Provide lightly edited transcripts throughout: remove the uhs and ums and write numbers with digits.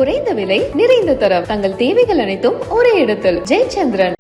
குறைந்த விலை நிறைந்த தரம் தங்கள் தேவைகள் அனைத்தும் ஒரே இடத்தில் ஜெயச்சந்திரன்.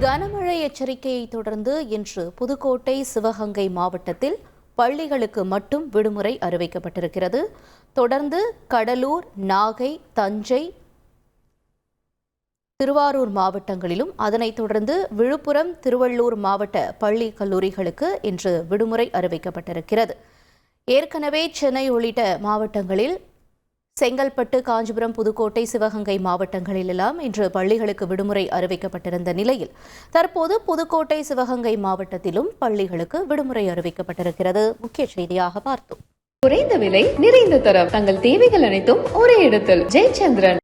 கனமழை எச்சரிக்கையை தொடர்ந்து இன்று புதுக்கோட்டை, சிவகங்கை மாவட்டத்தில் பள்ளிகளுக்கு மட்டும் விடுமுறை அறிவிக்கப்பட்டிருக்கிறது. தொடர்ந்து கடலூர், நாகை, தஞ்சை, திருவாரூர் மாவட்டங்களிலும், அதனைத் தொடர்ந்து விழுப்புரம், திருவள்ளூர் மாவட்ட பள்ளி கல்லூரிகளுக்கு இன்று விடுமுறை அறிவிக்கப்பட்டிருக்கிறது. ஏற்கனவே சென்னை உள்ளிட்ட மாவட்டங்களில் செங்கல்பட்டு, காஞ்சிபுரம், புதுக்கோட்டை, சிவகங்கை மாவட்டங்களிலெல்லாம் இன்று பள்ளிகளுக்கு விடுமுறை அறிவிக்கப்பட்டிருந்த நிலையில் தற்போது புதுக்கோட்டை, சிவகங்கை மாவட்டத்திலும் பள்ளிகளுக்கு விடுமுறை அறிவிக்கப்பட்டிருக்கிறது. முக்கிய செய்தியாக பார்த்தோம். குறைந்த விலை நிறைந்த தரம் தங்கள் தேவைகள் அனைத்தும் ஒரே இடத்தில் ஜெயச்சந்திரன்.